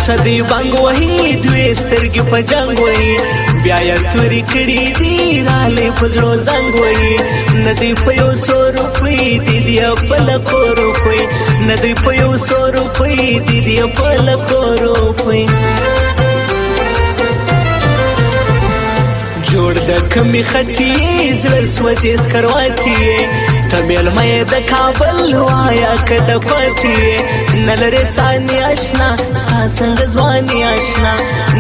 نشه دی بنګ وهي دوی سترګې په جنګ وهي بیا یې تورې کړي دي رالې په زړو زنګ وهي نه دی په یو څو روپۍ دي دي په لکو روپۍ نه دی په یو څو روپۍ دي دي په لکو روپۍ جوړ د کمی خټي زړه سوځي سکروټي ته میلمه یې د کابل وایا که د کوټي نه لرې ساني اشنا ستا څنګه ځواني اشنا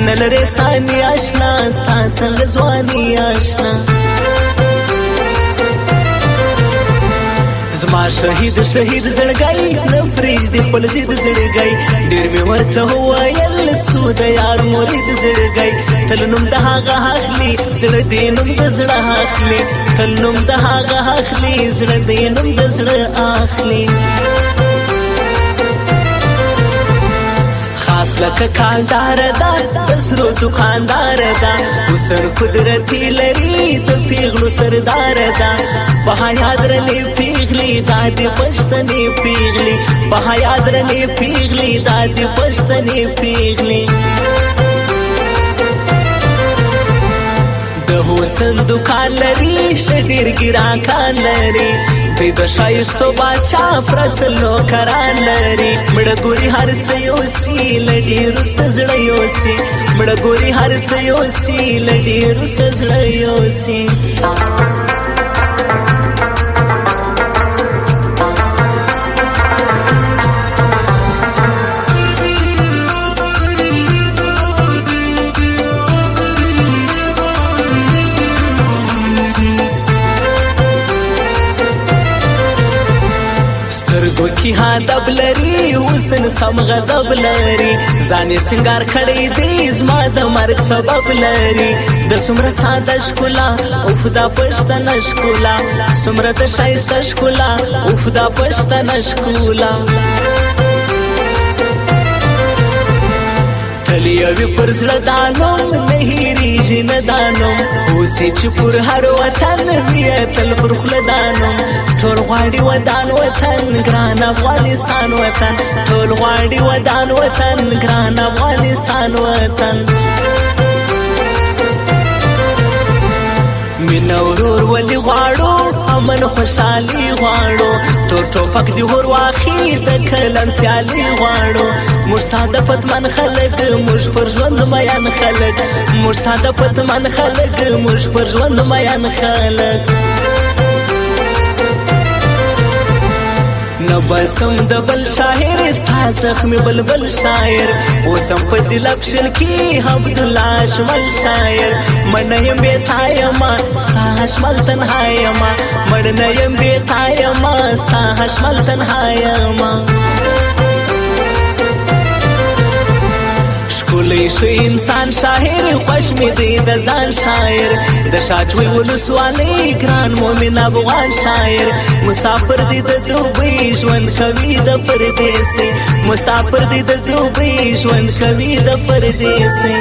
نه لرې ساني اشنا ستا څنګه ځواني اشنا زما شهید زړګی نه پرېږدي خپل ضد زړګی ډېر مې ورته وویل سو د یار مرید زړګی تل نوم د هغه اخلي زړه دې نوم د زړه اخلي تل نوم د هغه اخلي زړه دې نوم د زړه اخلي خاص لکه کالدار ده د سرو دوکاندار ده حسن قدرتي لري د پیغلو سردار ده په حیات رنې پیغلي دا د پښتنې پیغلي په حیات رنې پیغلي دا د پښتنې پیغلي د حسن دکان لري شډیر ګران کان لري د شایستو باچا پرسل نوکران لري مړه ګوري هر څه یوسي له ډېرو څه زړه یوسي مړه ګوري هر څه یوسي له ډېرو څه زړه یوسي کی هدف لري حسن سم غضب لري ځان سنگار کړی دی زما د مرګ سبب لري د څومره ساده ښکلا اوف دا پښتنه ښکلا څومره د ښایسته ښکلا اوف دا پښتنه ښکلا تلی اوی پر زړه دانم نه هېرېږي نه دانم اوسې چې پر هر وطن ویه تل پر خوله دانم ټول غواړي ودان وطن ګران افغانستان وطن ټول غواړي ودان وطن ګران افغانستان وطن مینه ورور ولې غواړو امن خوشحالي غواړو تور ټوپک دې ور واخلي د کلم سیالي غواړو موږ ساده پتمن خلک موږ پر ژوند میان خلک موږ ساده پتمن خلک موږ پر ژوند میان خلک نبسم د بل شاعر ستا زخمی بلبل شاعر اوسم په زلب شل کې عبدالله شمل شاعر منه یم بیتا یما ستا شمل تنها یما منه یم بیتا یما ستا شمل تنها یما ښکلی ښه انسان شاعر خوښ مې دی د ځان شاعر د شاجوی ولسوالۍ ګران مومن افغان شاعر مسافر دی د دوبۍ ژوند کوي د پردیسي مسافر دی د دوبۍ ژوند کوي د پردیسي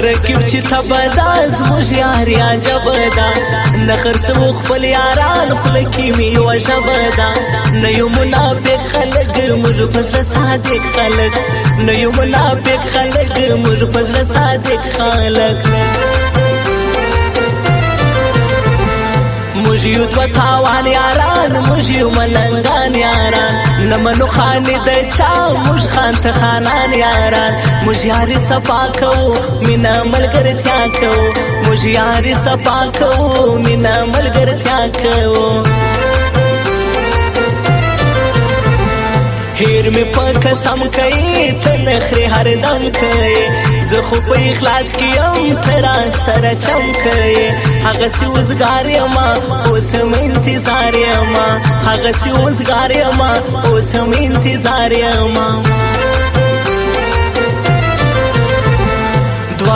رکیب چې تبدا زموږ یار یا جبدا نه خرڅو خپل یاران خپل کیمی او جبدا نه یو منافق خلک موږ پزړه صادق خلک نه یو منافق خلک موږ پزړه صادق خلک موږ یو تاوان یاران موږ یو ملنګان یاران نه منو خانې د چا موږ خان ته خانان یاران موږ یاري صفا کوو مینه ملګرتیا کوو موږ یاري صفا کوو مینه ملګرتیا کوو هیر می په قسم کوي ته نخري هر دم کوي زه خو په اخلاص کې یم ته را سره چم کوي هغه سي وزګار یم اوس هم انتظار یم هغه سي وزګار یم اوس هم انتظار یم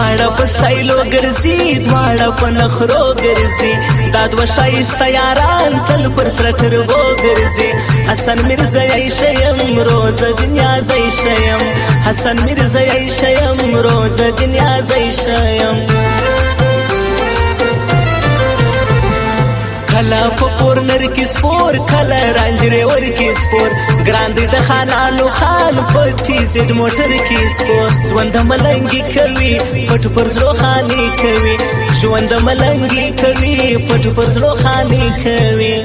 دواړه په سټایلو ګرځي دواړه په نخرو ګرځي دا دوه ښایسته یاران تل پر سره ټربو ګرځي حسن میرزایی شیم روزه دنیا زی شیم حسن میرزایی شیم روزه دنیا زی شیم کله په کورنر کې سپور کله رانج ریور کې سپور ګران دی د خانانو خان په ټي زیډ موټر کې سپور ژوند ملنګي کوي پټ پر زړه خاني کوي ژوند ملنګي کوي پټ پر زړه خاني کوي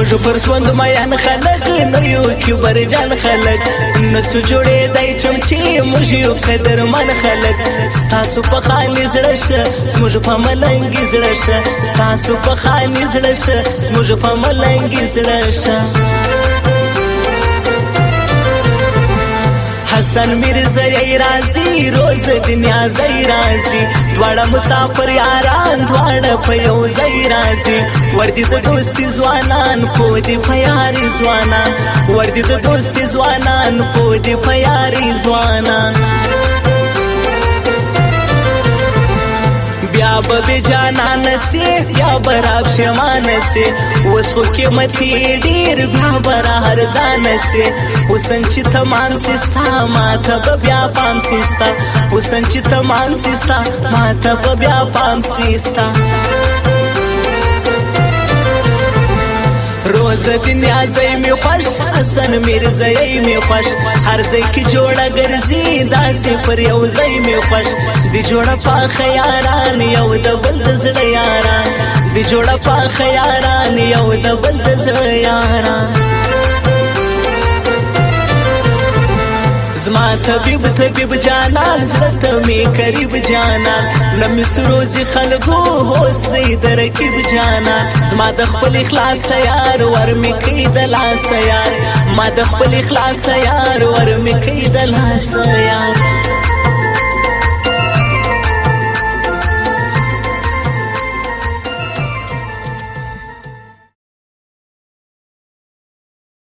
موږ پر ژوند میان خلک نه یو کبرجان خلک نسو جوړېدی چمچې موږ یو قدرمن خلک ستاسو په خالي زړه شه زموږ په ملنګي زړه شه ستاسو په خالي زړه شه زموږ په ملنګي زړه شه حسن میرزایی راځي روز دنیا زی راځي دواړه مسافر یاران دواړه په یو ځای راځي وردی د دوستي ځوانان پو دې په یاري ځوانان وردی د دوستي ځوانان پو دې په یاري ځوانان بیا به بې جانان سي بیا به راپښیمان سي اوس خو قیمتي ډېر بیا به راارزان سي حسن چې تمام سي ستا ما ته به بیا پام سي ستا حسن چې تمام سي ستا ما ته به بیا پام سي ستا روزه دنیا زی می خوش حسن میرزایی می خوش هر ځای کې جوړه ګرځي داسې پر یو ځای می خوش دی جوړه پاخه یاران یو د بل د زړه یاران دی جوړه پاخه یاران یو د بل د زړه یاران زما طبیب جانان زړه ته می قریب جانان نه مې سروزي خلکو هوس دی د رقیب جانان زما د خپل اخلاص یار ور می کوي د لاس یار ما د خپل اخلاص یار ور می کوي د لاس یار